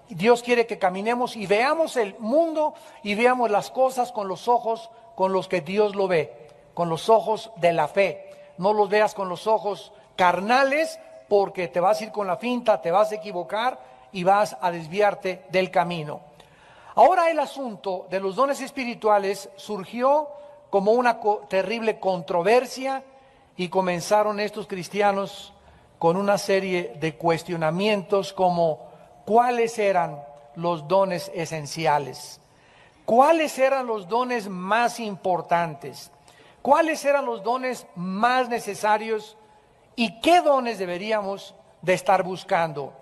Dios quiere que caminemos y veamos el mundo y veamos las cosas con los ojos con los que Dios lo ve, con los ojos de la fe. No los veas con los ojos carnales, porque te vas a ir con la finta, te vas a equivocar y vas a desviarte del camino. Ahora el asunto de los dones espirituales surgió como una terrible controversia y comenzaron estos cristianos con una serie de cuestionamientos como ¿cuáles eran los dones esenciales? ¿Cuáles eran los dones más importantes? ¿Cuáles eran los dones más necesarios? ¿Y qué dones deberíamos de estar buscando?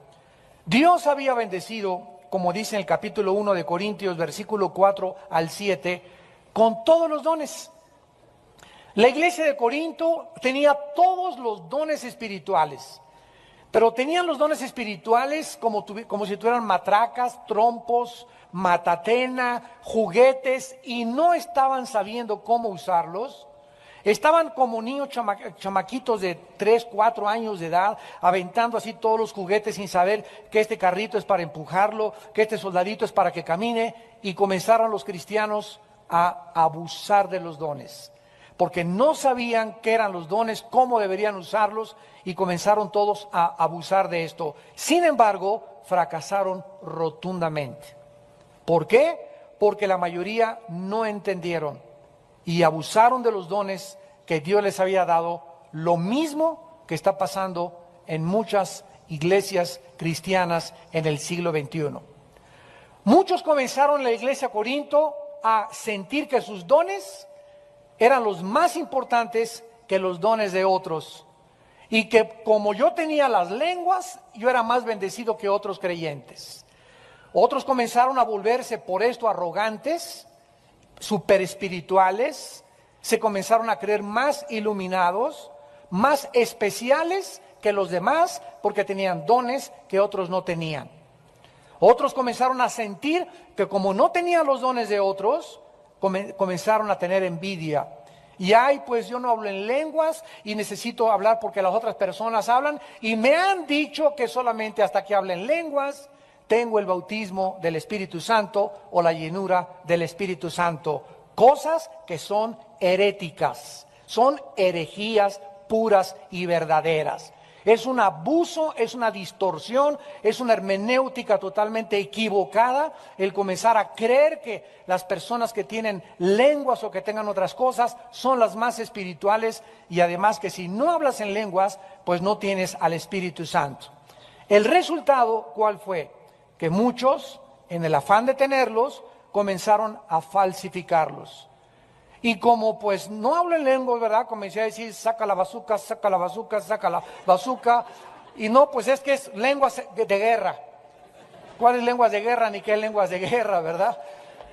Dios había bendecido, como dice en el capítulo 1 de Corintios, versículo 4 al 7, con todos los dones. La iglesia de Corinto tenía todos los dones espirituales, pero tenían los dones espirituales como si tuvieran matracas, trompos, matatena, juguetes, y no estaban sabiendo cómo usarlos. Estaban como niños chamaquitos de 3, 4 años de edad, aventando así todos los juguetes sin saber que este carrito es para empujarlo, que este soldadito es para que camine, y comenzaron los cristianos a abusar de los dones, porque no sabían qué eran los dones, cómo deberían usarlos, y comenzaron todos a abusar de esto. Sin embargo, fracasaron rotundamente. ¿Por qué? Porque la mayoría no entendieron y abusaron de los dones que Dios les había dado, lo mismo que está pasando en muchas iglesias cristianas en el siglo XXI. Muchos comenzaron en la iglesia de Corinto a sentir que sus dones eran los más importantes que los dones de otros, y que como yo tenía las lenguas, yo era más bendecido que otros creyentes. Otros comenzaron a volverse por esto arrogantes, super espirituales, se comenzaron a creer más iluminados, más especiales que los demás, porque tenían dones que otros no tenían. Otros comenzaron a sentir que como no tenían los dones de otros, comenzaron a tener envidia. Y ay, pues yo no hablo en lenguas y necesito hablar porque las otras personas hablan, y me han dicho que solamente hasta que hable en lenguas tengo el bautismo del Espíritu Santo o la llenura del Espíritu Santo. Cosas que son heréticas, son herejías puras y verdaderas. Es un abuso, es una distorsión, es una hermenéutica totalmente equivocada el comenzar a creer que las personas que tienen lenguas o que tengan otras cosas son las más espirituales, y además que si no hablas en lenguas, pues no tienes al Espíritu Santo. El resultado, ¿cuál fue? Que muchos, en el afán de tenerlos, comenzaron a falsificarlos. Y como pues no hablo en lenguas, ¿verdad? Comencé a decir, saca la bazuca, saca la bazuca, saca la bazuca. Y no, pues es que es lenguas de guerra. ¿Cuáles lenguas de guerra? Ni qué lenguas de guerra, ¿verdad?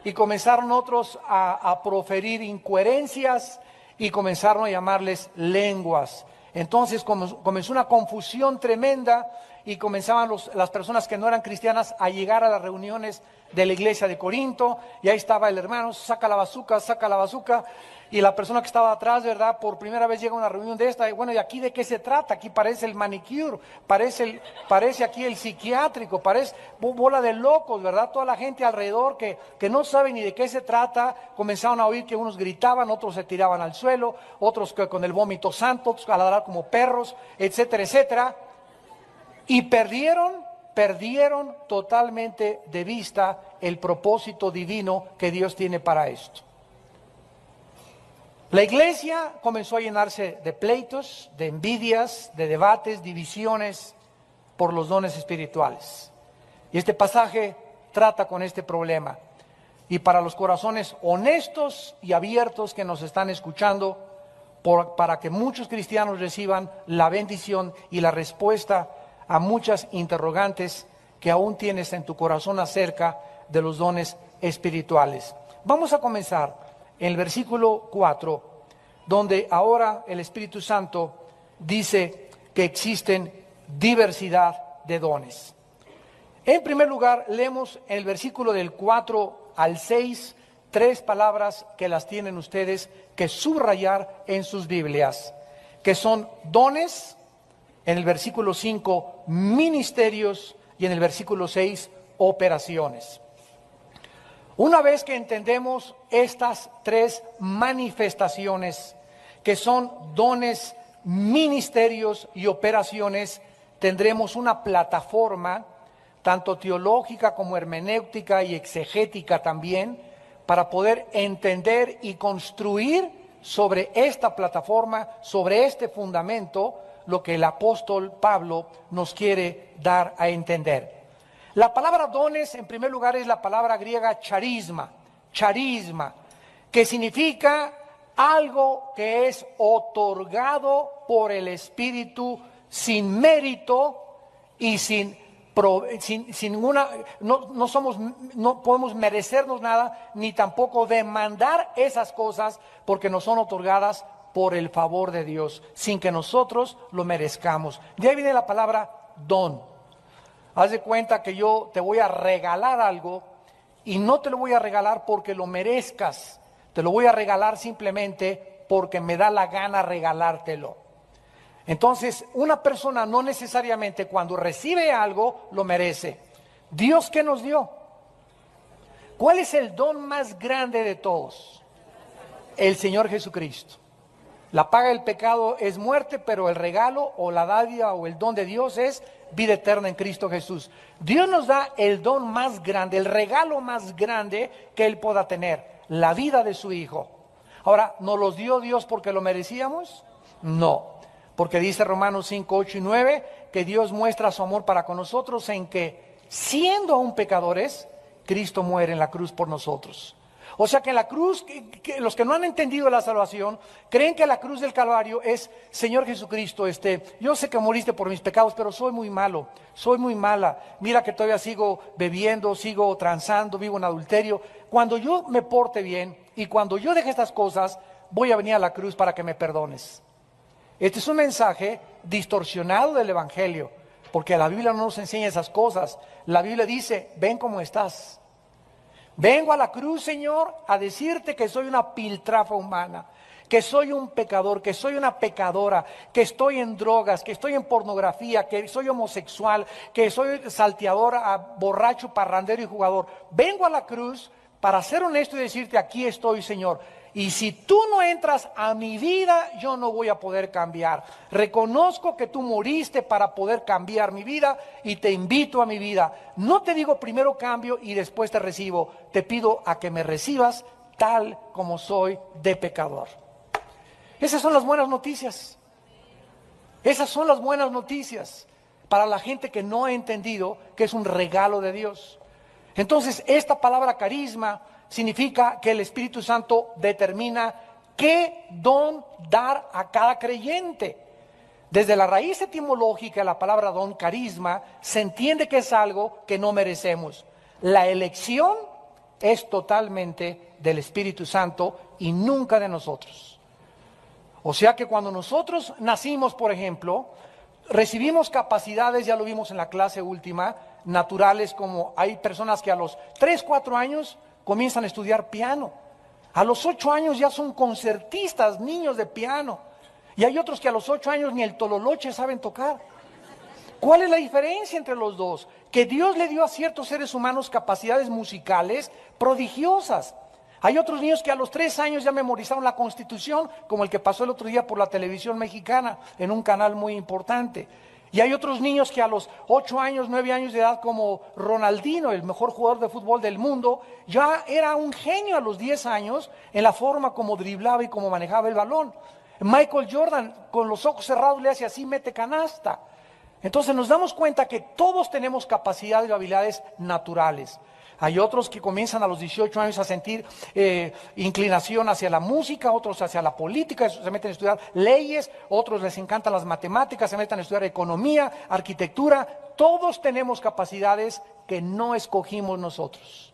Y comenzaron otros a proferir incoherencias y comenzaron a llamarles lenguas. Entonces comenzó una confusión tremenda, y comenzaban las personas que no eran cristianas a llegar a las reuniones de la iglesia de Corinto, y ahí estaba el hermano, saca la bazuca, y la persona que estaba atrás, ¿verdad? Por primera vez llega a una reunión de esta, y bueno, ¿y aquí de qué se trata? Aquí parece el manicure, parece aquí el psiquiátrico, parece bola de locos, ¿verdad? Toda la gente alrededor que no sabe ni de qué se trata, comenzaron a oír que unos gritaban, otros se tiraban al suelo, otros que con el vómito santo, otros a ladrar como perros, etcétera, etcétera. Y perdieron totalmente de vista el propósito divino que Dios tiene para esto. La iglesia comenzó a llenarse de pleitos, de envidias, de debates, divisiones por los dones espirituales. Y este pasaje trata con este problema. Y para los corazones honestos y abiertos que nos están escuchando, para que muchos cristianos reciban la bendición y la respuesta a muchas interrogantes que aún tienes en tu corazón acerca de los dones espirituales. Vamos a comenzar en el versículo 4, donde ahora el Espíritu Santo dice que existen diversidad de dones. En primer lugar, leemos en el versículo del 4 al 6, 3 palabras que las tienen ustedes que subrayar en sus Biblias, que son dones. En el versículo 5, ministerios, y en el versículo 6, operaciones. Una vez que entendemos estas tres manifestaciones, que son dones, ministerios y operaciones, tendremos una plataforma, tanto teológica como hermenéutica y exegética también, para poder entender y construir sobre esta plataforma, sobre este fundamento, lo que el apóstol Pablo nos quiere dar a entender. La palabra dones, en primer lugar, es la palabra griega charisma, que significa algo que es otorgado por el Espíritu sin mérito y sin ninguna, no podemos merecernos nada, ni tampoco demandar esas cosas, porque nos son otorgadas por el favor de Dios, sin que nosotros lo merezcamos. De ahí viene la palabra don. Haz de cuenta que yo te voy a regalar algo y no te lo voy a regalar porque lo merezcas, te lo voy a regalar simplemente porque me da la gana regalártelo. Entonces, una persona no necesariamente cuando recibe algo lo merece. ¿Dios qué nos dio? ¿Cuál es el don más grande de todos? El Señor Jesucristo. La paga del pecado es muerte, pero el regalo o la dádiva o el don de Dios es vida eterna en Cristo Jesús. Dios nos da el don más grande, el regalo más grande que Él pueda tener, la vida de su Hijo. Ahora, ¿nos los dio Dios porque lo merecíamos? No, porque dice Romanos 5, 8 y 9 que Dios muestra su amor para con nosotros en que, siendo aún pecadores, Cristo muere en la cruz por nosotros. O sea que en la cruz, los que no han entendido la salvación, creen que la cruz del Calvario es, Señor Jesucristo, yo sé que moriste por mis pecados, pero soy muy malo, soy muy mala. Mira que todavía sigo bebiendo, sigo transando, vivo en adulterio. Cuando yo me porte bien y cuando yo deje estas cosas, voy a venir a la cruz para que me perdones. Este es un mensaje distorsionado del Evangelio, porque la Biblia no nos enseña esas cosas. La Biblia dice, ven como estás. Vengo a la cruz, Señor, a decirte que soy una piltrafa humana, que soy un pecador, que soy una pecadora, que estoy en drogas, que estoy en pornografía, que soy homosexual, que soy salteadora, borracho, parrandero y jugador. Vengo a la cruz para ser honesto y decirte, aquí estoy, Señor. Y si tú no entras a mi vida, yo no voy a poder cambiar. Reconozco que tú moriste para poder cambiar mi vida y te invito a mi vida. No te digo primero cambio y después te recibo. Te pido a que me recibas tal como soy de pecador. Esas son las buenas noticias. Esas son las buenas noticias para la gente que no ha entendido que es un regalo de Dios. Entonces, esta palabra carisma significa que el Espíritu Santo determina qué don dar a cada creyente. Desde la raíz etimológica de la palabra don, carisma, se entiende que es algo que no merecemos. La elección es totalmente del Espíritu Santo y nunca de nosotros. O sea que cuando nosotros nacimos, por ejemplo, recibimos capacidades, ya lo vimos en la clase última, naturales, como hay personas que a los 3, 4 años comienzan a estudiar piano. A los 8 años ya son concertistas, niños de piano. Y hay otros que a los 8 años ni el tololoche saben tocar. ¿Cuál es la diferencia entre los dos? Que Dios le dio a ciertos seres humanos capacidades musicales prodigiosas. Hay otros niños que a los 3 años ya memorizaron la Constitución, como el que pasó el otro día por la televisión mexicana, en un canal muy importante. Y hay otros niños que a los 8 años, 9 años de edad, como Ronaldinho, el mejor jugador de fútbol del mundo, ya era un genio a los 10 años en la forma como driblaba y como manejaba el balón. Michael Jordan, con los ojos cerrados, le hace así, mete canasta. Entonces nos damos cuenta que todos tenemos capacidades y habilidades naturales. Hay otros que comienzan a los 18 años a sentir inclinación hacia la música, otros hacia la política, se meten a estudiar leyes, otros les encantan las matemáticas, se meten a estudiar economía, arquitectura. Todos tenemos capacidades que no escogimos nosotros.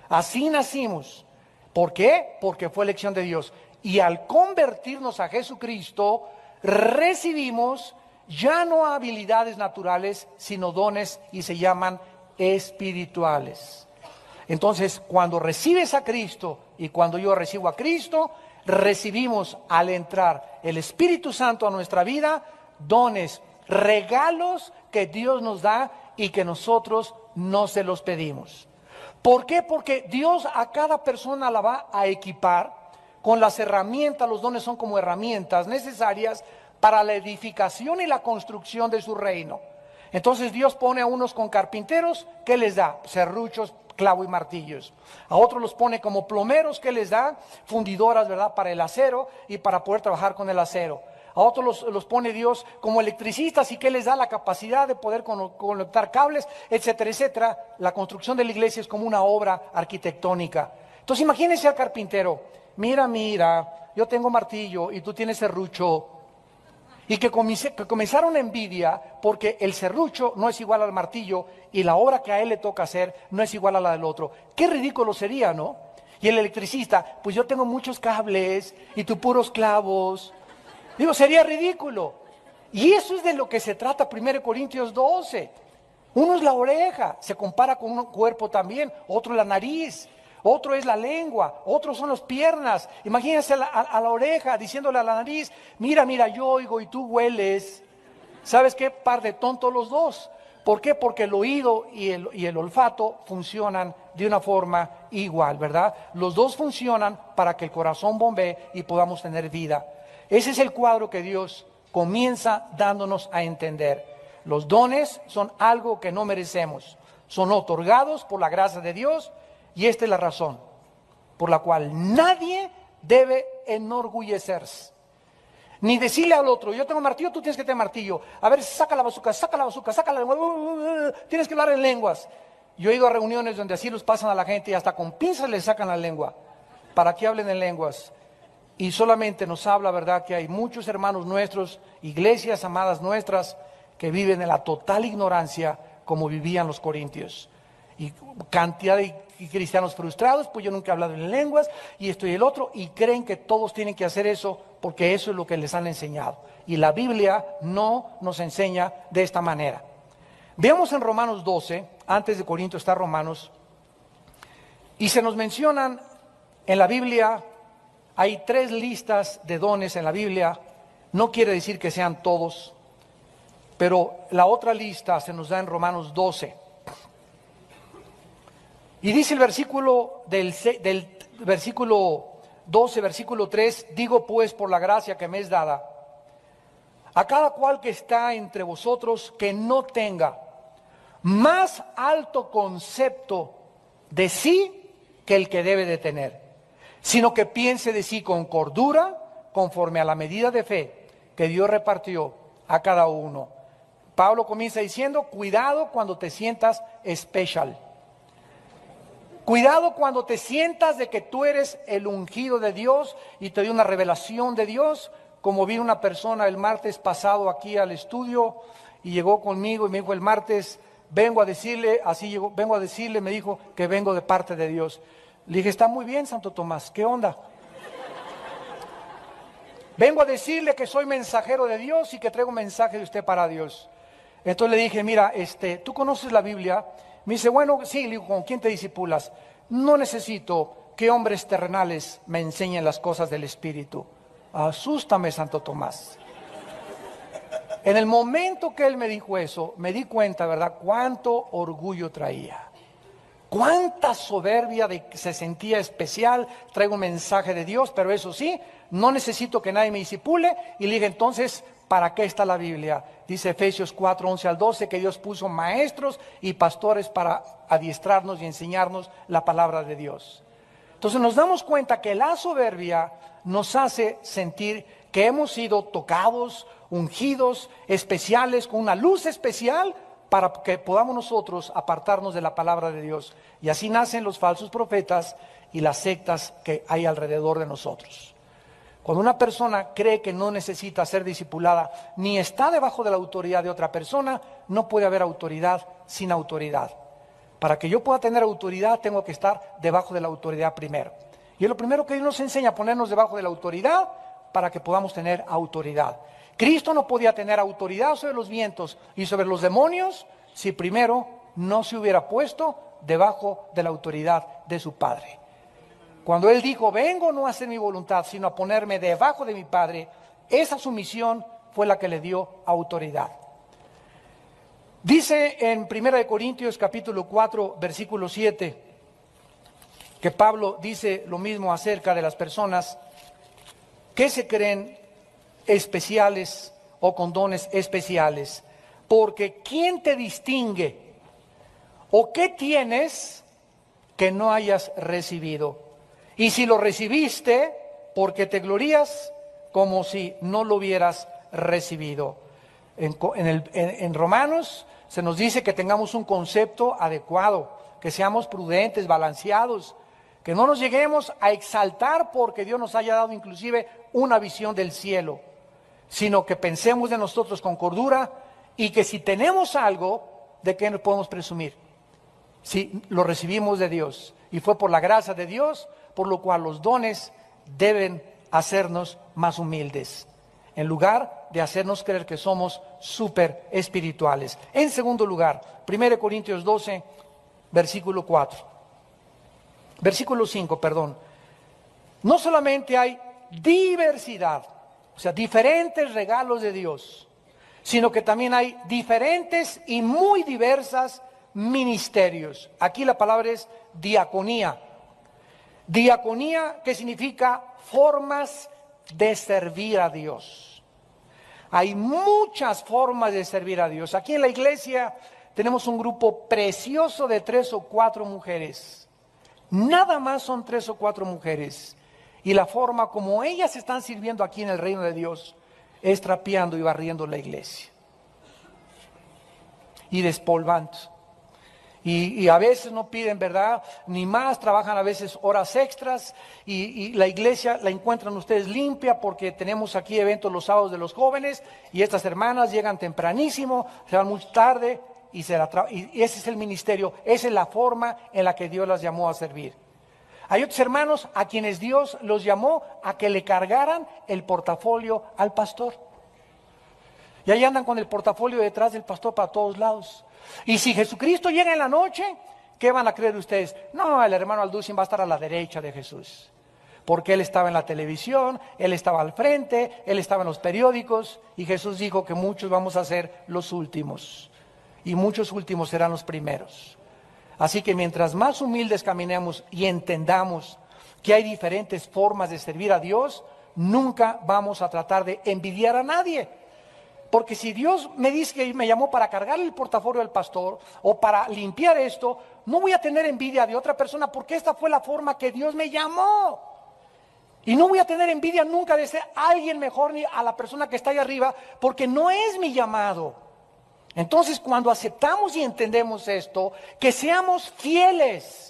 Así nacimos. ¿Por qué? Porque fue elección de Dios. Y al convertirnos a Jesucristo, recibimos ya no habilidades naturales, sino dones, y se llaman espirituales. Entonces, cuando recibes a Cristo y cuando yo recibo a Cristo, recibimos al entrar el Espíritu Santo a nuestra vida, dones, regalos que Dios nos da y que nosotros no se los pedimos. ¿Por qué? Porque Dios a cada persona la va a equipar con las herramientas. Los dones son como herramientas necesarias para la edificación y la construcción de su reino. Entonces Dios pone a unos con carpinteros, ¿qué les da? Serruchos, clavo y martillos. A otros los pone como plomeros, ¿qué les da? Fundidoras, ¿verdad? Para el acero y para poder trabajar con el acero. A otros los pone Dios como electricistas y que les da la capacidad de poder conectar cables, etcétera, etcétera. La construcción de la iglesia es como una obra arquitectónica. Entonces imagínense al carpintero, mira, yo tengo martillo y tú tienes serrucho. Y que comenzaron una envidia porque el serrucho no es igual al martillo y la obra que a él le toca hacer no es igual a la del otro. Qué ridículo sería, ¿no? Y el electricista, pues yo tengo muchos cables y tú puros clavos. Digo, sería ridículo. Y eso es de lo que se trata 1 Corintios 12. Uno es la oreja, se compara con un cuerpo también, otro la nariz, otro es la lengua, otros son las piernas. Imagínense a la oreja diciéndole a la nariz, mira, yo oigo y tú hueles. ¿Sabes qué? Par de tontos los dos. ¿Por qué? Porque el oído y el olfato funcionan de una forma igual, ¿verdad? Los dos funcionan para que el corazón bombee y podamos tener vida. Ese es el cuadro que Dios comienza dándonos a entender. Los dones son algo que no merecemos. Son otorgados por la gracia de Dios y esta es la razón por la cual nadie debe enorgullecerse. Ni decirle al otro, yo tengo martillo, tú tienes que tener martillo. A ver, saca la bazuca, saca la lengua. Tienes que hablar en lenguas. Yo he ido a reuniones donde así los pasan a la gente y hasta con pinzas les sacan la lengua para que hablen en lenguas. Y solamente nos habla, ¿verdad?, que hay muchos hermanos nuestros, iglesias amadas nuestras, que viven en la total ignorancia como vivían los corintios. Y cantidad de cristianos frustrados, pues yo nunca he hablado en lenguas, y esto y el otro, y creen que todos tienen que hacer eso, porque eso es lo que les han enseñado. Y la Biblia no nos enseña de esta manera. Veamos en Romanos 12, antes de Corintios está Romanos, y se nos mencionan en la Biblia. Hay 3 listas de dones en la Biblia, no quiere decir que sean todos, pero la otra lista se nos da en Romanos 12. Y dice el versículo del versículo 12, versículo 3, digo pues por la gracia que me es dada, a cada cual que está entre vosotros que no tenga más alto concepto de sí que el que debe de tener, sino que piense de sí con cordura, conforme a la medida de fe que Dios repartió a cada uno. Pablo comienza diciendo, cuidado cuando te sientas especial. Cuidado cuando te sientas de que tú eres el ungido de Dios y te dio una revelación de Dios, como vi una persona el martes pasado aquí al estudio y llegó conmigo y me dijo el martes, vengo a decirle, me dijo que vengo de parte de Dios. Le dije, está muy bien, Santo Tomás, ¿qué onda? Vengo a decirle que soy mensajero de Dios y que traigo un mensaje de usted para Dios. Entonces le dije, mira, ¿tú conoces la Biblia? Me dice, bueno, sí. Le digo, ¿con quién te discipulas? No necesito que hombres terrenales me enseñen las cosas del Espíritu. Asústame, Santo Tomás. En el momento que él me dijo eso, me di cuenta, ¿verdad?, cuánto orgullo traía. Cuánta soberbia de que se sentía especial, traigo un mensaje de Dios, pero eso sí, no necesito que nadie me discipule. Y le dije, entonces, ¿para qué está la Biblia? Dice Efesios 4, 11 al 12, que Dios puso maestros y pastores para adiestrarnos y enseñarnos la palabra de Dios. Entonces nos damos cuenta que la soberbia nos hace sentir que hemos sido tocados, ungidos, especiales, con una luz especial, para que podamos nosotros apartarnos de la palabra de Dios. Y así nacen los falsos profetas y las sectas que hay alrededor de nosotros. Cuando una persona cree que no necesita ser discipulada, ni está debajo de la autoridad de otra persona, no puede haber autoridad sin autoridad. Para que yo pueda tener autoridad, tengo que estar debajo de la autoridad primero. Y es lo primero que Dios nos enseña, a ponernos debajo de la autoridad para que podamos tener autoridad. Cristo no podía tener autoridad sobre los vientos y sobre los demonios si primero no se hubiera puesto debajo de la autoridad de su Padre. Cuando Él dijo, vengo no a hacer mi voluntad, sino a ponerme debajo de mi Padre, esa sumisión fue la que le dio autoridad. Dice en 1 Corintios capítulo 4, versículo 7, que Pablo dice lo mismo acerca de las personas que se creen especiales o con dones especiales. Porque ¿quién te distingue? ¿O qué tienes que no hayas recibido? Y si lo recibiste, ¿por qué te glorías como si no lo hubieras recibido? En Romanos se nos dice que tengamos un concepto adecuado, que seamos prudentes, balanceados, que no nos lleguemos a exaltar porque Dios nos haya dado inclusive una visión del cielo, sino que pensemos de nosotros con cordura y que si tenemos algo, ¿de qué nos podemos presumir? Si lo recibimos de Dios y fue por la gracia de Dios, por lo cual los dones deben hacernos más humildes, en lugar de hacernos creer que somos súper espirituales. En segundo lugar, 1 Corintios 12, versículo 5, perdón. No solamente hay diversidad, o sea, diferentes regalos de Dios, sino que también hay diferentes y muy diversas ministerios. Aquí la palabra es diaconía. Diaconía, que significa formas de servir a Dios. Hay muchas formas de servir a Dios. Aquí en la iglesia tenemos un grupo precioso de 3 o 4 mujeres. Nada más son 3 o 4 mujeres. Y la forma como ellas están sirviendo aquí en el reino de Dios es trapeando y barriendo la iglesia. Y despolvando. Y a veces no piden, ¿verdad? Ni más, trabajan a veces horas extras y la iglesia la encuentran ustedes limpia porque tenemos aquí eventos los sábados de los jóvenes y estas hermanas llegan tempranísimo, se van muy tarde y ese es el ministerio, esa es la forma en la que Dios las llamó a servir. Hay otros hermanos a quienes Dios los llamó a que le cargaran el portafolio al pastor. Y ahí andan con el portafolio detrás del pastor para todos lados. Y si Jesucristo llega en la noche, ¿qué van a creer ustedes? No, el hermano Alducin va a estar a la derecha de Jesús. Porque él estaba en la televisión, él estaba al frente, él estaba en los periódicos. Y Jesús dijo que muchos vamos a ser los últimos. Y muchos últimos serán los primeros. Así que mientras más humildes caminemos y entendamos que hay diferentes formas de servir a Dios, nunca vamos a tratar de envidiar a nadie. Porque si Dios me dice que me llamó para cargarle el portafolio al pastor o para limpiar esto, no voy a tener envidia de otra persona porque esta fue la forma que Dios me llamó. Y no voy a tener envidia nunca de ser alguien mejor ni a la persona que está ahí arriba porque no es mi llamado. Entonces, cuando aceptamos y entendemos esto, que seamos fieles.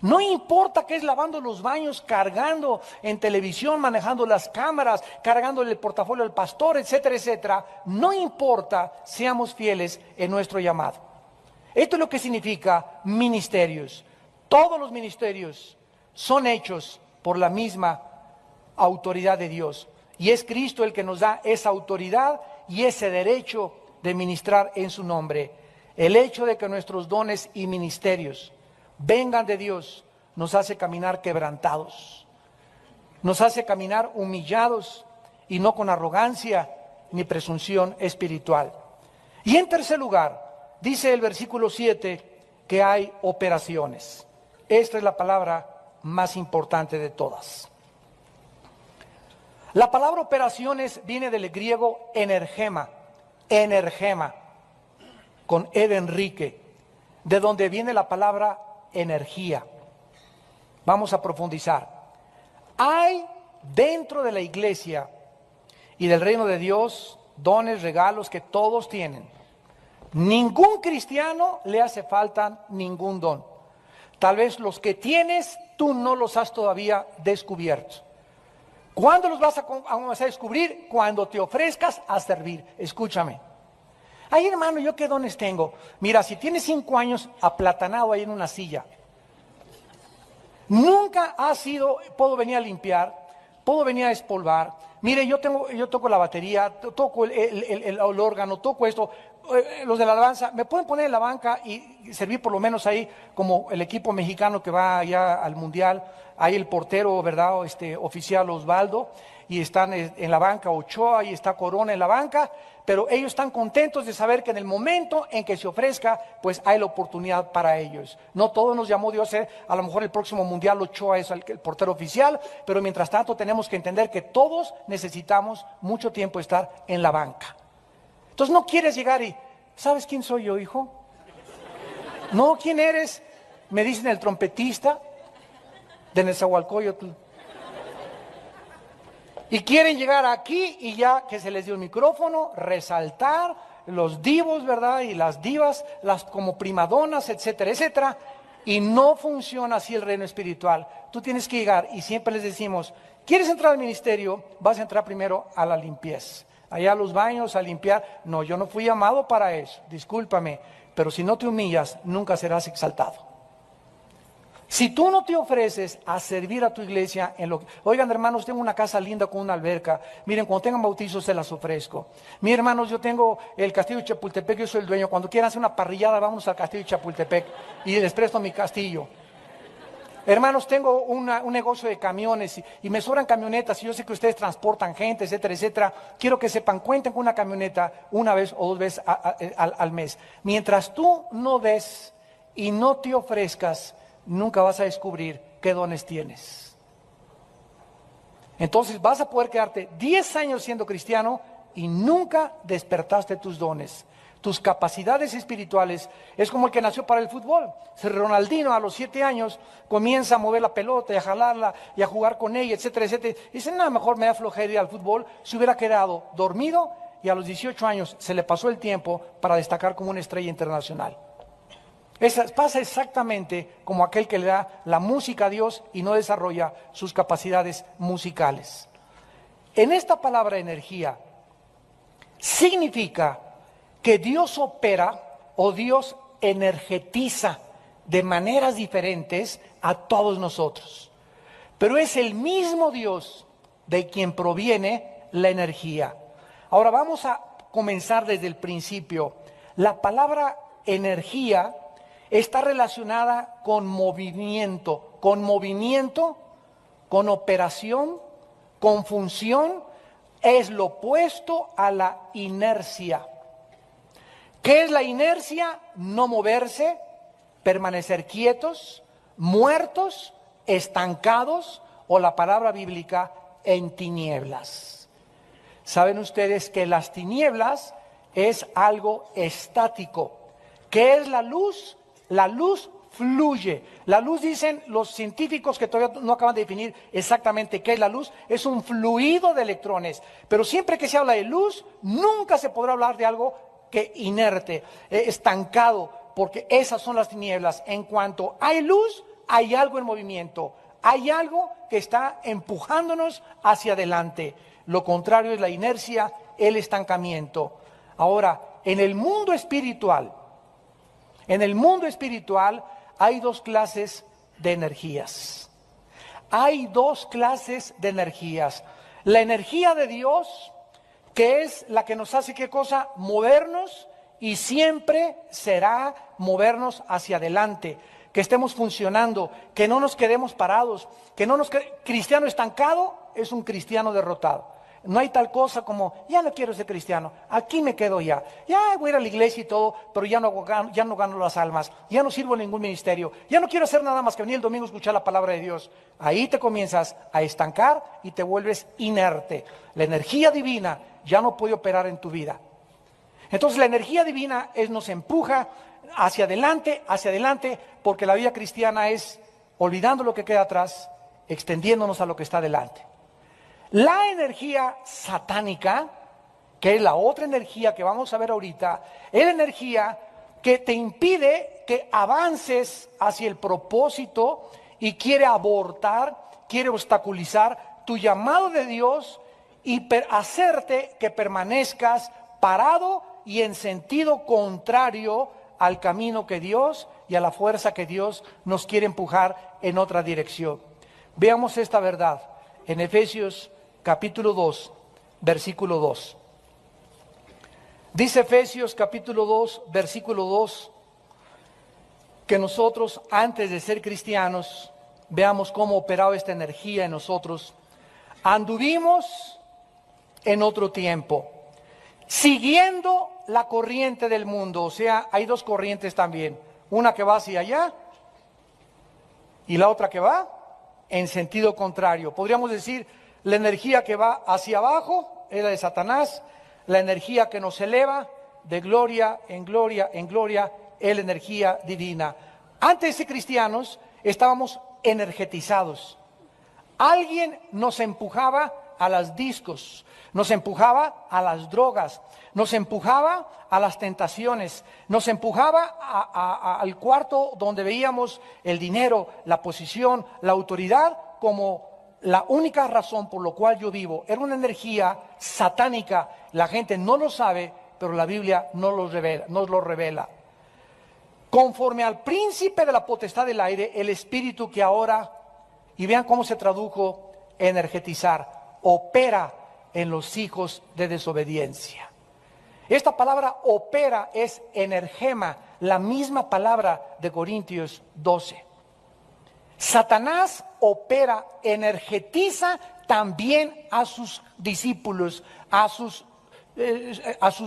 No importa que es lavando los baños, cargando en televisión, manejando las cámaras, cargándole el portafolio al pastor, etcétera, etcétera. No importa, seamos fieles en nuestro llamado. Esto es lo que significa ministerios. Todos los ministerios son hechos por la misma autoridad de Dios. Y es Cristo el que nos da esa autoridad y ese derecho de ministrar en su nombre. El hecho de que nuestros dones y ministerios vengan de Dios nos hace caminar quebrantados, nos hace caminar humillados y no con arrogancia ni presunción espiritual. Y en tercer lugar, dice el versículo 7 que hay operaciones. Esta es la palabra más importante de todas. La palabra operaciones viene del griego energema, con E de Enrique, de donde viene la palabra energía. Vamos a profundizar. Hay dentro de la iglesia y del reino de Dios dones, regalos que todos tienen. Ningún cristiano le hace falta ningún don. Tal vez los que tienes tú no los has todavía descubierto. ¿Cuándo los vas a descubrir? Cuando te ofrezcas a servir. Escúchame. Ay, hermano, ¿yo qué dones tengo? Mira, si tienes 5 años aplatanado ahí en una silla, nunca has sido, puedo venir a limpiar, puedo venir a despolvar. Mire, yo toco la batería, toco el órgano, toco esto. Los de la alabanza, ¿me pueden poner en la banca y servir por lo menos ahí como el equipo mexicano que va allá al mundial? Ahí el portero, ¿verdad? Oficial Osvaldo. y están en la banca Ochoa y está Corona en la banca, pero ellos están contentos de saber que en el momento en que se ofrezca, pues hay la oportunidad para ellos. No todos nos llamó Dios, a lo mejor el próximo mundial Ochoa es el portero oficial, pero mientras tanto tenemos que entender que todos necesitamos mucho tiempo estar en la banca. Entonces no quieres llegar y, ¿sabes quién soy yo, hijo? No, ¿quién eres? Me dicen el trompetista de Nezahualcóyotl. Y quieren llegar aquí y ya que se les dio el micrófono, resaltar los divos, ¿verdad? Y las divas, las como primadonas, etcétera, etcétera. Y no funciona así el reino espiritual. Tú tienes que llegar y siempre les decimos, ¿quieres entrar al ministerio? Vas a entrar primero a la limpieza. Allá a los baños, a limpiar. No, yo no fui llamado para eso, discúlpame. Pero si no te humillas, nunca serás exaltado. Si tú no te ofreces a servir a tu iglesia en lo que... Oigan, hermanos, tengo una casa linda con una alberca. Miren, cuando tengan bautizos se las ofrezco. Miren, hermanos, yo tengo el castillo de Chapultepec, yo soy el dueño. Cuando quieran hacer una parrillada, vamos al castillo de Chapultepec y les presto mi castillo. Hermanos, tengo un negocio de camiones y me sobran camionetas y yo sé que ustedes transportan gente, etcétera, etcétera. Quiero que sepan, cuenten con una camioneta una vez o dos veces al mes. Mientras tú no des y no te ofrezcas, nunca vas a descubrir qué dones tienes. Entonces vas a poder quedarte 10 años siendo cristiano y nunca despertaste tus dones. Tus capacidades espirituales es como el que nació para el fútbol. Si Ronaldinho a los 7 años comienza a mover la pelota y a jalarla y a jugar con ella, etcétera, etcétera. Dice, nada, mejor me da flojera ir al fútbol. Se hubiera quedado dormido y a los 18 años se le pasó el tiempo para destacar como una estrella internacional. Pasa exactamente como aquel que le da la música a Dios y no desarrolla sus capacidades musicales. En esta palabra energía significa que Dios opera o Dios energetiza de maneras diferentes a todos nosotros. Pero es el mismo Dios de quien proviene la energía. Ahora vamos a comenzar desde el principio. La palabra energía está relacionada con movimiento, con operación, con función. Es lo opuesto a la inercia. ¿Qué es la inercia? No moverse, permanecer quietos, muertos, estancados, o la palabra bíblica, en tinieblas. ¿Saben ustedes que las tinieblas es algo estático? ¿Qué es la luz? La luz fluye. La luz, dicen los científicos que todavía no acaban de definir exactamente qué es la luz, es un fluido de electrones. Pero siempre que se habla de luz, nunca se podrá hablar de algo que inerte, estancado, porque esas son las tinieblas. En cuanto hay luz, hay algo en movimiento, hay algo que está empujándonos hacia adelante. Lo contrario es la inercia, el estancamiento. Ahora, en el mundo espiritual hay dos clases de energías. Hay dos clases de energías. La energía de Dios, que es la que nos hace, ¿qué cosa? Movernos, y siempre será movernos hacia adelante, que estemos funcionando, que no nos quedemos parados, cristiano estancado es un cristiano derrotado. No hay tal cosa como, ya no quiero ser cristiano, aquí me quedo ya voy a ir a la iglesia y todo, pero ya no gano las almas, ya no sirvo en ningún ministerio, ya no quiero hacer nada más que venir el domingo a escuchar la palabra de Dios. Ahí te comienzas a estancar y te vuelves inerte. La energía divina ya no puede operar en tu vida. Entonces la energía divina nos empuja hacia adelante, porque la vida cristiana es olvidando lo que queda atrás, extendiéndonos a lo que está adelante. La energía satánica, que es la otra energía que vamos a ver ahorita, es la energía que te impide que avances hacia el propósito y quiere abortar, quiere obstaculizar tu llamado de Dios y hacerte que permanezcas parado y en sentido contrario al camino que Dios y a la fuerza que Dios nos quiere empujar en otra dirección. Veamos esta verdad en Efesios capítulo 2, versículo 2. Dice Efesios capítulo 2, versículo 2, que nosotros antes de ser cristianos, veamos cómo operaba esta energía en nosotros. Anduvimos en otro tiempo, siguiendo la corriente del mundo. O sea, hay dos corrientes también. Una que va hacia allá y la otra que va en sentido contrario. Podríamos decir, la energía que va hacia abajo es la de Satanás. La energía que nos eleva de gloria en gloria en gloria es la energía divina. Antes de cristianos estábamos energetizados. Alguien nos empujaba a las discos, nos empujaba a las drogas, nos empujaba a las tentaciones, nos empujaba al cuarto donde veíamos el dinero, la posición, la autoridad como la única razón por la cual yo vivo. Era una energía satánica. La gente no lo sabe, pero la Biblia nos lo revela. Conforme al príncipe de la potestad del aire, el espíritu que ahora, y vean cómo se tradujo energetizar, opera en los hijos de desobediencia. Esta palabra opera es energema, la misma palabra de Corintios 12. Satanás opera, energetiza también a sus discípulos, a sus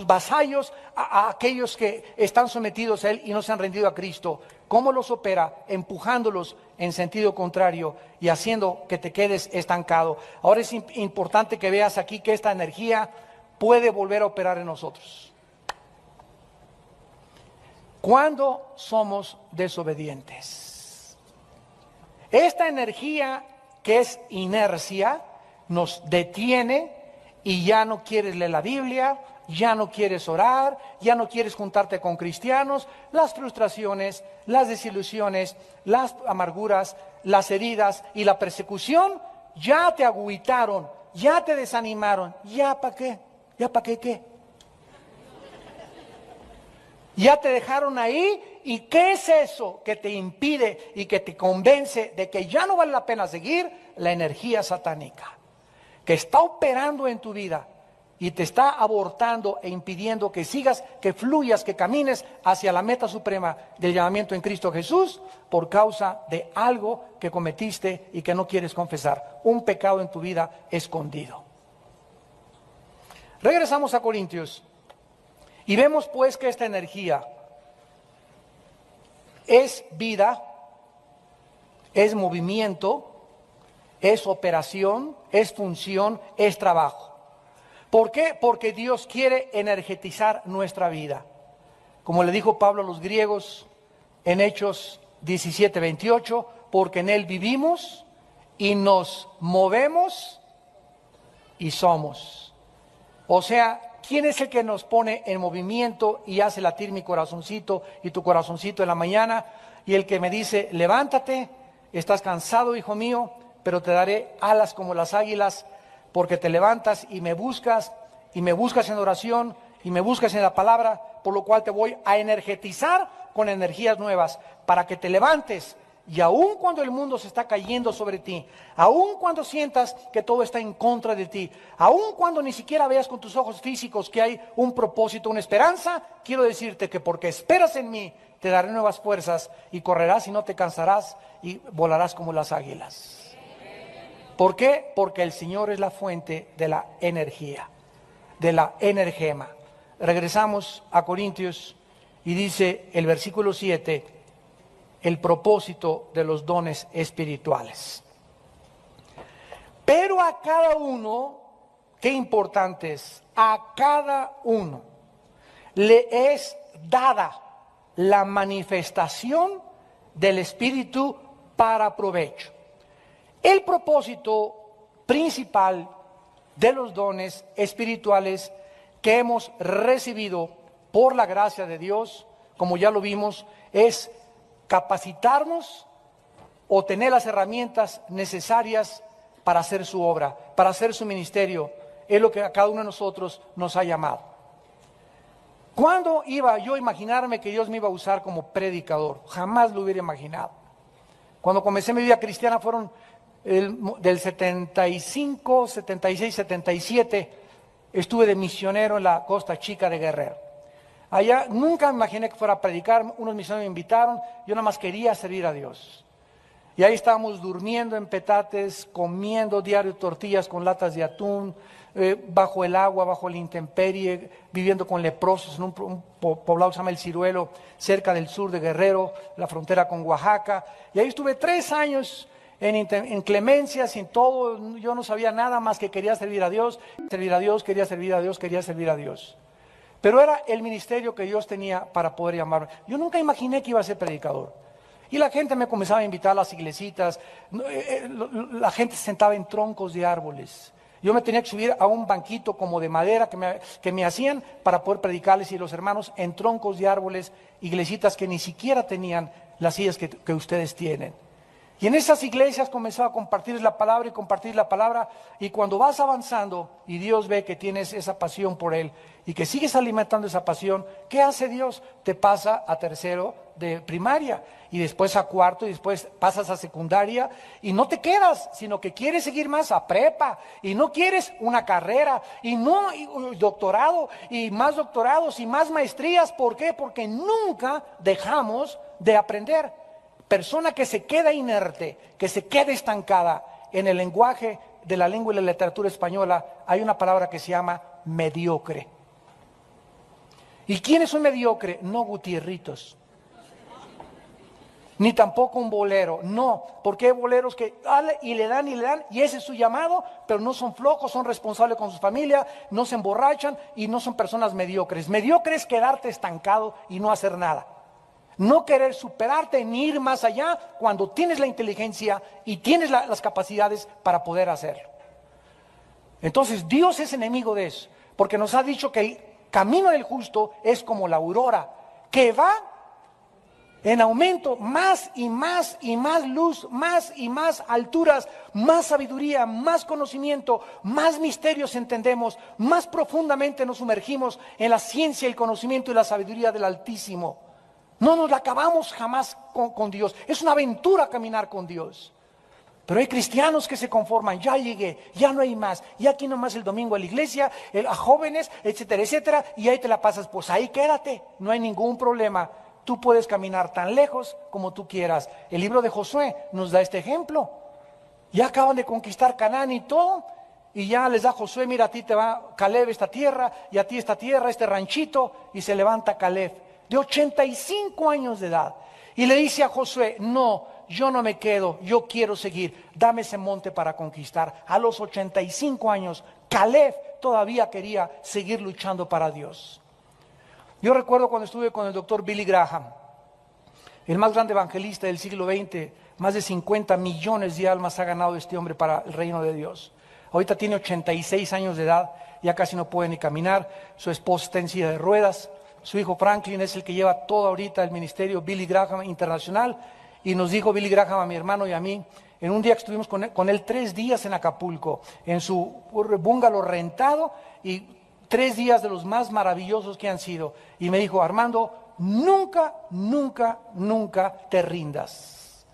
vasallos, a aquellos que están sometidos a él y no se han rendido a Cristo. ¿Cómo los opera? Empujándolos en sentido contrario y haciendo que te quedes estancado. Ahora es importante que veas aquí que esta energía puede volver a operar en nosotros. Cuando somos desobedientes, esta energía que es inercia nos detiene y ya no quieres leer la Biblia, ya no quieres orar, ya no quieres juntarte con cristianos. Las frustraciones, las desilusiones, las amarguras, las heridas y la persecución ya te agüitaron, ya te desanimaron. ¿Ya para qué? ¿Ya para qué? Ya te dejaron ahí. ¿Y qué es eso que te impide y que te convence de que ya no vale la pena seguir? La energía satánica que está operando en tu vida y te está abortando e impidiendo que sigas, que fluyas, que camines hacia la meta suprema del llamamiento en Cristo Jesús por causa de algo que cometiste y que no quieres confesar, un pecado en tu vida escondido. Regresamos a Corintios y vemos pues que esta energía es vida, es movimiento, es operación, es función, es trabajo. ¿Por qué? Porque Dios quiere energetizar nuestra vida. Como le dijo Pablo a los griegos en Hechos 17:28, porque en Él vivimos y nos movemos y somos. O sea, ¿quién es el que nos pone en movimiento y hace latir mi corazoncito y tu corazoncito en la mañana? Y el que me dice, levántate, estás cansado, hijo mío, pero te daré alas como las águilas, porque te levantas y me buscas en oración, y me buscas en la palabra, por lo cual te voy a energetizar con energías nuevas, para que te levantes, y aun cuando el mundo se está cayendo sobre ti, aun cuando sientas que todo está en contra de ti, aun cuando ni siquiera veas con tus ojos físicos que hay un propósito, una esperanza, quiero decirte que porque esperas en mí, te daré nuevas fuerzas, y correrás y no te cansarás, y volarás como las águilas. ¿Por qué? Porque el Señor es la fuente de la energía, de la energema. Regresamos a Corintios y dice el versículo 7, el propósito de los dones espirituales. Pero a cada uno, qué importante es, a cada uno le es dada la manifestación del Espíritu para provecho. El propósito principal de los dones espirituales que hemos recibido por la gracia de Dios, como ya lo vimos, es capacitarnos o tener las herramientas necesarias para hacer su obra, para hacer su ministerio. Es lo que a cada uno de nosotros nos ha llamado. ¿Cuándo iba yo a imaginarme que Dios me iba a usar como predicador? Jamás lo hubiera imaginado. Cuando comencé mi vida cristiana fueron del 75, 76, 77, estuve de misionero en la Costa Chica de Guerrero. Allá nunca me imaginé que fuera a predicar, unos misioneros me invitaron, yo nada más quería servir a Dios. Y ahí estábamos durmiendo en petates, comiendo diario tortillas con latas de atún, bajo el agua, bajo la intemperie, viviendo con leprosos en un poblado que se llama El Ciruelo, cerca del sur de Guerrero, la frontera con Oaxaca. Y ahí estuve 3 años en inclemencia, sin todo. Yo no sabía nada más que quería servir a Dios, quería servir a Dios, quería servir a Dios. Pero era el ministerio que Dios tenía para poder llamarme. Yo nunca imaginé que iba a ser predicador. Y la gente me comenzaba a invitar a las iglesitas, la gente se sentaba en troncos de árboles. Yo me tenía que subir a un banquito como de madera que me hacían para poder predicarles, y los hermanos en troncos de árboles, iglesitas que ni siquiera tenían las sillas que ustedes tienen. Y en esas iglesias comenzaba a compartir la palabra y compartir la palabra, y cuando vas avanzando y Dios ve que tienes esa pasión por Él y que sigues alimentando esa pasión, ¿qué hace Dios? Te pasa a tercero de primaria y después a cuarto y después pasas a secundaria, y no te quedas, sino que quieres seguir más a prepa, y no quieres una carrera y doctorado y más doctorados y más maestrías. ¿Por qué? Porque nunca dejamos de aprender. Persona que se queda inerte, que se queda estancada. En el lenguaje de la lengua y la literatura española hay una palabra que se llama mediocre. ¿Y quién es un mediocre? No Gutierritos, ni tampoco un bolero, no, porque hay boleros que y le dan, y ese es su llamado, pero no son flojos, son responsables con su familia, no se emborrachan y no son personas mediocres. Mediocre es quedarte estancado y no hacer nada. No querer superarte ni ir más allá cuando tienes la inteligencia y tienes las capacidades para poder hacerlo. Entonces Dios es enemigo de eso, porque nos ha dicho que el camino del justo es como la aurora, que va en aumento, más y más y más luz, más y más alturas, más sabiduría, más conocimiento, más misterios entendemos, más profundamente nos sumergimos en la ciencia, el conocimiento y la sabiduría del Altísimo. No nos la acabamos jamás con Dios. Es una aventura caminar con Dios. Pero hay cristianos que se conforman, ya llegué, ya no hay más, y aquí nomás el domingo a la iglesia, a jóvenes, etcétera, etcétera, y ahí te la pasas. Pues ahí quédate, no hay ningún problema. Tú puedes caminar tan lejos como tú quieras. El libro de Josué nos da este ejemplo. Ya acaban de conquistar Canaán y todo, y ya les da Josué: mira, a ti te va Caleb esta tierra, y a ti esta tierra, este ranchito, y se levanta Caleb, de 85 años de edad, y le dice a Josué: no, yo no me quedo, yo quiero seguir, dame ese monte para conquistar. A los 85 años, Caleb todavía quería seguir luchando para Dios. Yo recuerdo cuando estuve con el doctor Billy Graham, el más grande evangelista del siglo XX, más de 50 millones de almas ha ganado este hombre para el reino de Dios. Ahorita tiene 86 años de edad, ya casi no puede ni caminar, su esposa está en silla de ruedas, su hijo Franklin es el que lleva todo ahorita el ministerio Billy Graham Internacional, y nos dijo Billy Graham a mi hermano y a mí, en un día que estuvimos con él 3 días en Acapulco, en su bungalow rentado, y 3 días de los más maravillosos que han sido, y me dijo: Armando, nunca, nunca, nunca te rindas.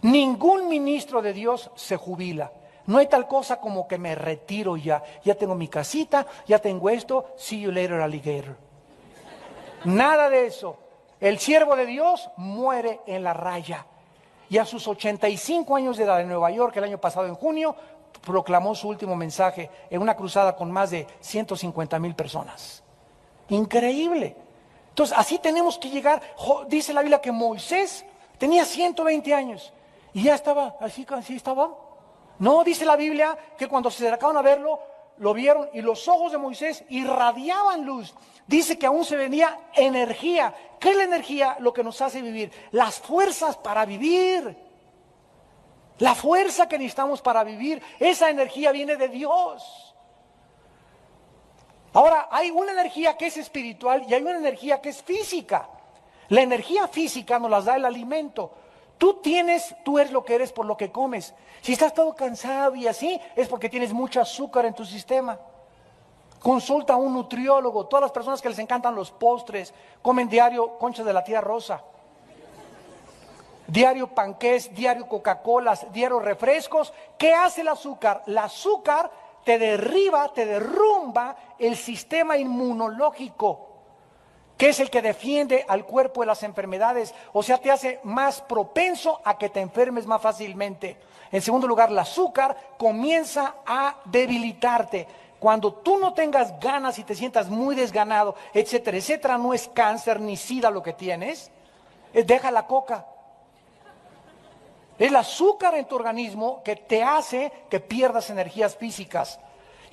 Ningún ministro de Dios se jubila. No hay tal cosa como que me retiro ya tengo mi casita, ya tengo esto, see you later alligator. Nada de eso. El siervo de Dios muere en la raya. Y a sus 85 años de edad, en Nueva York, el año pasado en junio, proclamó su último mensaje en una cruzada con más de 150,000 personas. Increíble. Entonces, así tenemos que llegar. Dice la Biblia que Moisés tenía 120 años y ya estaba, así estaba. No, dice la Biblia que cuando se acercaron a verlo, lo vieron y los ojos de Moisés irradiaban luz. Dice que aún se venía energía. ¿Qué es la energía? Lo que nos hace vivir. Las fuerzas para vivir. La fuerza que necesitamos para vivir, esa energía viene de Dios. Ahora, hay una energía que es espiritual y hay una energía que es física. La energía física nos la da el alimento. Tú eres lo que eres por lo que comes. Si estás todo cansado y así, es porque tienes mucho azúcar en tu sistema. Consulta a un nutriólogo. Todas las personas que les encantan los postres, comen diario conchas de la tía Rosa, diario panqués, diario Coca-Colas, diario refrescos. ¿Qué hace el azúcar? El azúcar te derrumba el sistema inmunológico. que es el que defiende al cuerpo de las enfermedades, o sea, te hace más propenso a que te enfermes más fácilmente. En segundo lugar, el azúcar comienza a debilitarte. Cuando tú no tengas ganas y te sientas muy desganado, etcétera, etcétera, no es cáncer ni sida lo que tienes, deja la coca. Es el azúcar en tu organismo que te hace que pierdas energías físicas.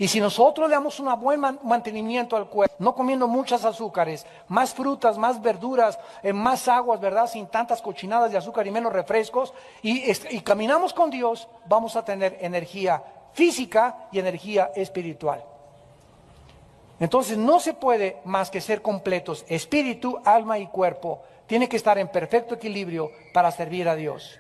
Y si nosotros le damos un buen mantenimiento al cuerpo, no comiendo muchas azúcares, más frutas, más verduras, más aguas, ¿verdad? Sin tantas cochinadas de azúcar y menos refrescos, y caminamos con Dios, vamos a tener energía física y energía espiritual. Entonces no se puede más que ser completos, espíritu, alma y cuerpo. Tiene que estar en perfecto equilibrio para servir a Dios.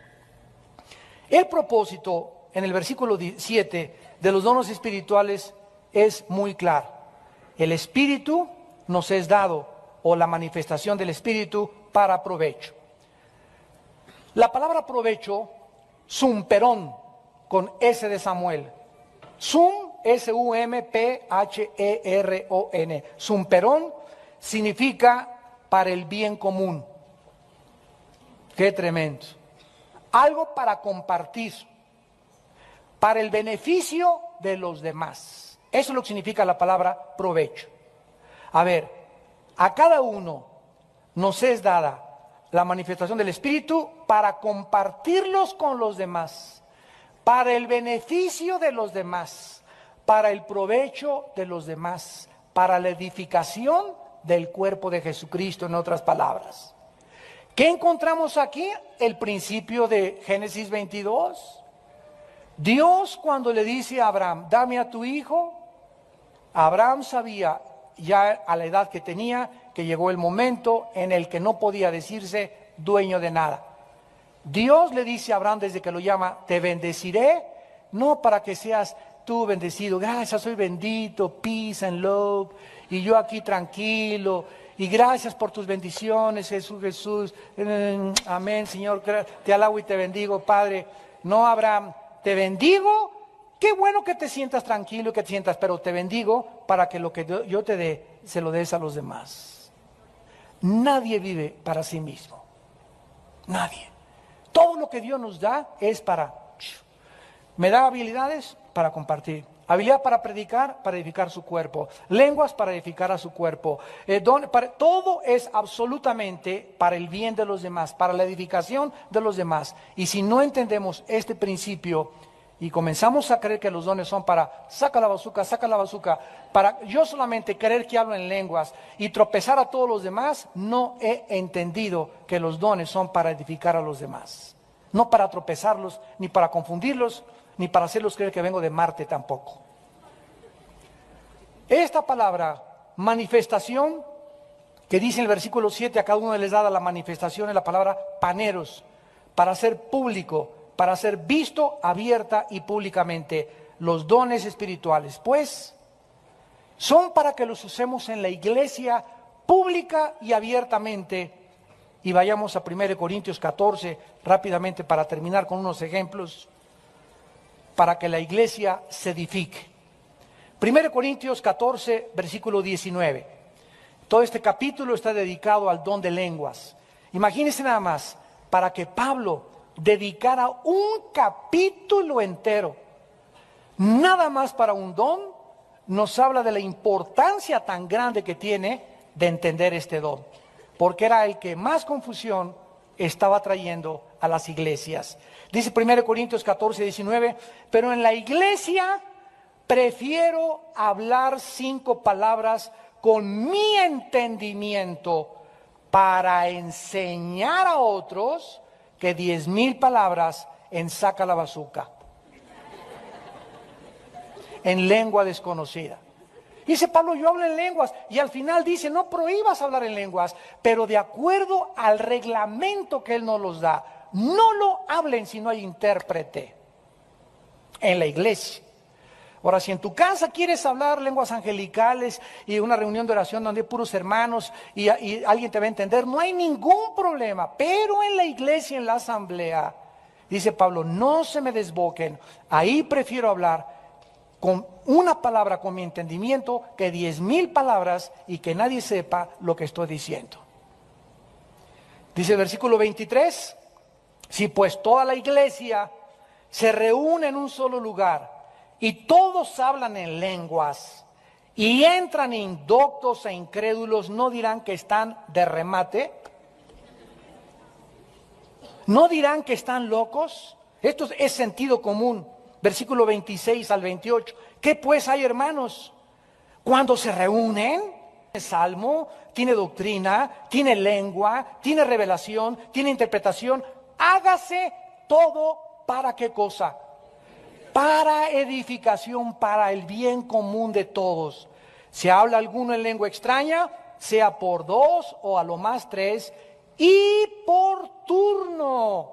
El propósito en el versículo 7 de los dones espirituales es muy claro. El Espíritu nos es dado, o la manifestación del Espíritu, para provecho. La palabra provecho, sumperón, con S de Samuel. Sum, S-U-M-P-H-E-R-O-N. Sumperón significa para el bien común. Qué tremendo. Algo para compartir, para el beneficio de los demás. Eso es lo que significa la palabra provecho. A ver, a cada uno nos es dada la manifestación del Espíritu para compartirlos con los demás, para el beneficio de los demás, para el provecho de los demás, para la edificación del cuerpo de Jesucristo, en otras palabras. ¿Qué encontramos aquí? El principio de Génesis 22. Dios, cuando le dice a Abraham, dame a tu hijo, Abraham sabía ya a la edad que tenía que llegó el momento en el que no podía decirse dueño de nada. Dios le dice a Abraham desde que lo llama, te bendeciré, no para que seas tú bendecido, gracias, soy bendito, peace and love, y yo aquí tranquilo, y gracias por tus bendiciones, Jesús, amén, Señor, te alabo y te bendigo, Padre. No, Abraham, te bendigo, qué bueno que te sientas tranquilo y que te sientas, pero te bendigo para que lo que yo te dé, se lo des a los demás. Nadie vive para sí mismo, nadie. Todo lo que Dios nos da es para, me da habilidades para compartir. Habilidad para predicar, para edificar su cuerpo. Lenguas para edificar a su cuerpo. Todo es absolutamente para el bien de los demás, para la edificación de los demás. Y si no entendemos este principio y comenzamos a creer que los dones son para saca la bazuca, para yo solamente creer que hablo en lenguas y tropezar a todos los demás, no he entendido que los dones son para edificar a los demás. No para tropezarlos, ni para confundirlos, ni para hacerlos creer que vengo de Marte tampoco. Esta palabra, manifestación, que dice en el versículo 7, a cada uno les da la manifestación, es la palabra paneros, para hacer público, para ser visto abierta y públicamente. Los dones espirituales, pues, son para que los usemos en la iglesia pública y abiertamente. Y vayamos a 1 Corintios 14, rápidamente para terminar con unos ejemplos, para que la iglesia se edifique. 1 Corintios 14, versículo 19. Todo este capítulo está dedicado al don de lenguas. Imagínense nada más, para que Pablo dedicara un capítulo entero, nada más para un don, nos habla de la importancia tan grande que tiene de entender este don, porque era el que más confusión estaba trayendo a las iglesias. Dice 1 Corintios 14, 19, pero en la iglesia prefiero hablar 5 palabras con mi entendimiento para enseñar a otros que 10,000 palabras en saca la bazuca, en lengua desconocida. Dice Pablo, yo hablo en lenguas, y al final dice, no prohíbas hablar en lenguas, pero de acuerdo al reglamento que Él nos los da, no lo hablen si no hay intérprete en la iglesia. Ahora, si en tu casa quieres hablar lenguas angelicales y una reunión de oración donde hay puros hermanos y alguien te va a entender, no hay ningún problema, pero en la iglesia, en la asamblea, dice Pablo, no se me desboquen, ahí prefiero hablar con una palabra con mi entendimiento que 10,000 palabras y que nadie sepa lo que estoy diciendo. Dice el versículo 23, si pues toda la iglesia se reúne en un solo lugar y todos hablan en lenguas y entran indoctos e incrédulos, ¿no dirán que están de remate? ¿No dirán que están locos? Esto es sentido común. Versículo 26 al 28. ¿Qué pues hay, hermanos? Cuando se reúnen, tiene salmo, tiene doctrina, tiene lengua, tiene revelación, tiene interpretación. Hágase todo, ¿para qué cosa? Para edificación, para el bien común de todos. Si habla alguno en lengua extraña, sea por 2 o a lo más 3, y por turno.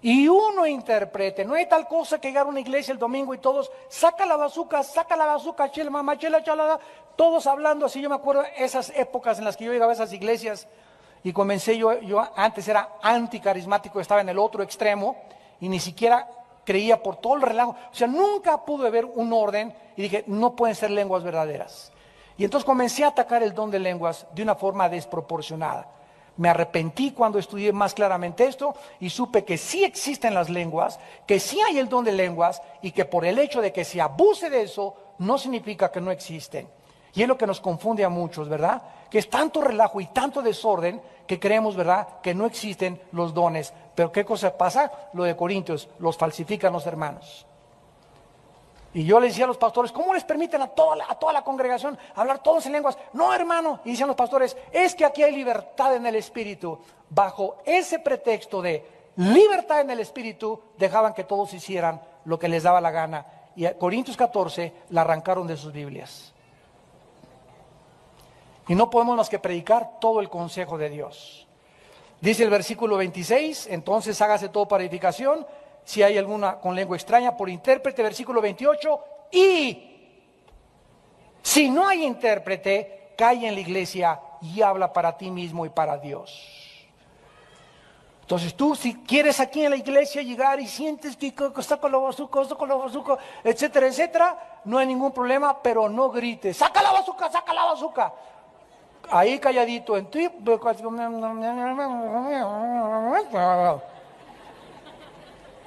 Y uno interprete. No hay tal cosa que llegar a una iglesia el domingo y todos, saca la bazuca, chela, mamá, chela, chalada, todos hablando así. Yo me acuerdo esas épocas en las que yo llegaba a esas iglesias y comencé, yo antes era anticarismático, estaba en el otro extremo y ni siquiera creía por todo el relajo. O sea, nunca pude ver un orden y dije, no pueden ser lenguas verdaderas. Y entonces comencé a atacar el don de lenguas de una forma desproporcionada. Me arrepentí cuando estudié más claramente esto y supe que sí existen las lenguas, que sí hay el don de lenguas y que por el hecho de que se abuse de eso no significa que no existen. Y es lo que nos confunde a muchos, ¿verdad? Que es tanto relajo y tanto desorden que creemos, ¿verdad?, que no existen los dones. Pero ¿qué cosa pasa? Lo de Corintios, los falsifican los hermanos. Y yo les decía a los pastores, ¿cómo les permiten a toda la congregación hablar todos en lenguas? No, hermano, y decían los pastores, es que aquí hay libertad en el Espíritu. Bajo ese pretexto de libertad en el Espíritu, dejaban que todos hicieran lo que les daba la gana. Y a Corintios 14 la arrancaron de sus Biblias. Y no podemos más que predicar todo el consejo de Dios. Dice el versículo 26, entonces hágase todo para edificación. Si hay alguna con lengua extraña, por intérprete, versículo 28, y si no hay intérprete, calla en la iglesia y habla para ti mismo y para Dios. Entonces tú, si quieres aquí en la iglesia llegar y sientes que está con la bazuca, etcétera, etcétera, no hay ningún problema, pero no grites, saca la bazuca, saca la bazuca. Ahí calladito en ti,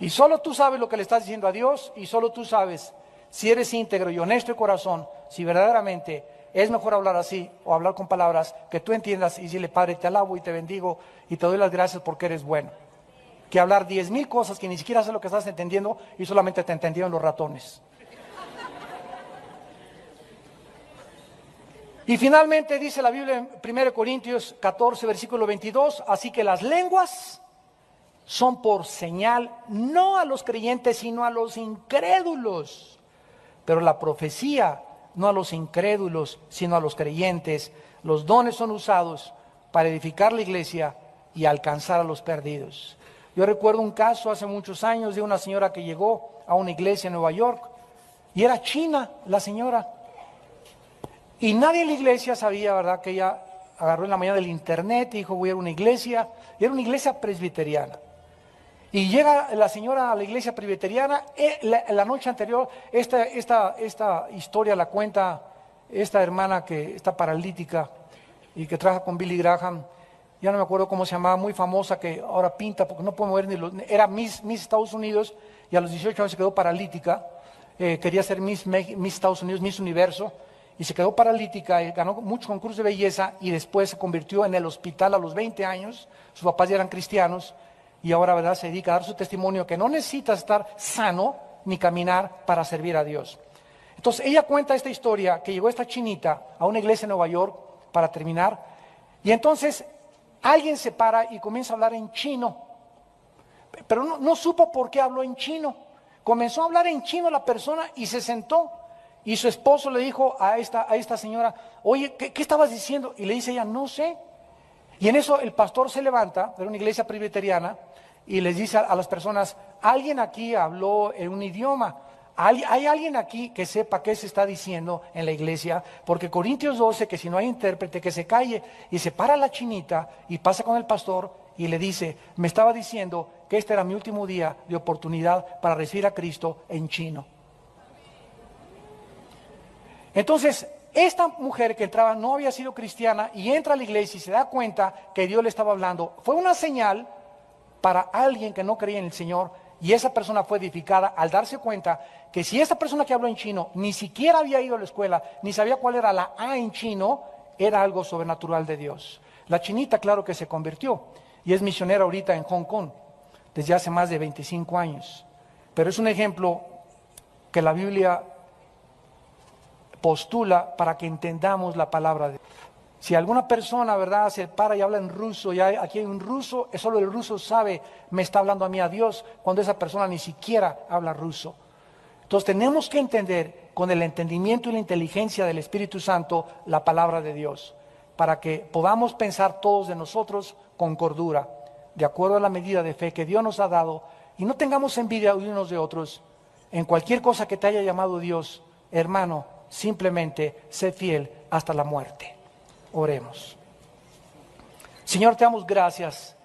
y solo tú sabes lo que le estás diciendo a Dios y solo tú sabes si eres íntegro y honesto de corazón, si verdaderamente es mejor hablar así o hablar con palabras que tú entiendas y decirle, Padre, te alabo y te bendigo y te doy las gracias porque eres bueno. Que hablar 10,000 cosas que ni siquiera sabes lo que estás entendiendo y solamente te entendieron los ratones. Y finalmente dice la Biblia en 1 Corintios 14, versículo 22, así que las lenguas son por señal, no a los creyentes, sino a los incrédulos. Pero la profecía, no a los incrédulos, sino a los creyentes. Los dones son usados para edificar la iglesia y alcanzar a los perdidos. Yo recuerdo un caso hace muchos años de una señora que llegó a una iglesia en Nueva York y era china la señora. Y nadie en la iglesia sabía, ¿verdad?, que ella agarró en la mañana del internet y dijo, voy a ir a una iglesia. Y era una iglesia presbiteriana. Y llega la señora a la iglesia presbiteriana, la noche anterior, esta historia la cuenta esta hermana que está paralítica y que trabaja con Billy Graham, ya no me acuerdo cómo se llamaba, muy famosa, que ahora pinta porque no puede mover era Miss Estados Unidos y a los 18 años se quedó paralítica, quería ser Miss Estados Unidos, Miss Universo, y se quedó paralítica, ganó muchos concursos de belleza y después se convirtió en el hospital a los 20 años, sus papás ya eran cristianos, y ahora, ¿verdad?, se dedica a dar su testimonio que no necesitas estar sano ni caminar para servir a Dios. Entonces, ella cuenta esta historia, que llegó esta chinita a una iglesia en Nueva York, para terminar, y entonces alguien se para y comienza a hablar en chino, pero no supo por qué habló en chino. Comenzó a hablar en chino la persona y se sentó, y su esposo le dijo a esta señora, oye, ¿qué estabas diciendo? Y le dice ella, no sé. Y en eso el pastor se levanta, de una iglesia presbiteriana, y les dice a las personas, alguien aquí habló en un idioma, ¿hay alguien aquí que sepa qué se está diciendo en la iglesia? Porque Corintios 12, que si no hay intérprete, que se calle. Y se para la chinita y pasa con el pastor y le dice, me estaba diciendo que este era mi último día de oportunidad para recibir a Cristo en chino. Entonces, esta mujer que entraba no había sido cristiana y entra a la iglesia y se da cuenta que Dios le estaba hablando. Fue una señal para alguien que no creía en el Señor, y esa persona fue edificada al darse cuenta que si esa persona que habló en chino ni siquiera había ido a la escuela, ni sabía cuál era la A en chino, era algo sobrenatural de Dios. La chinita, claro que se convirtió y es misionera ahorita en Hong Kong desde hace más de 25 años. Pero es un ejemplo que la Biblia postula para que entendamos la palabra de Dios. Si alguna persona, ¿verdad?, se para y habla en ruso, y aquí hay un ruso, solo el ruso sabe, me está hablando a mí a Dios, cuando esa persona ni siquiera habla ruso. Entonces tenemos que entender con el entendimiento y la inteligencia del Espíritu Santo la palabra de Dios, para que podamos pensar todos de nosotros con cordura, de acuerdo a la medida de fe que Dios nos ha dado, y no tengamos envidia unos de otros. En cualquier cosa que te haya llamado Dios, hermano, simplemente sé fiel hasta la muerte. Oremos. Señor, te damos gracias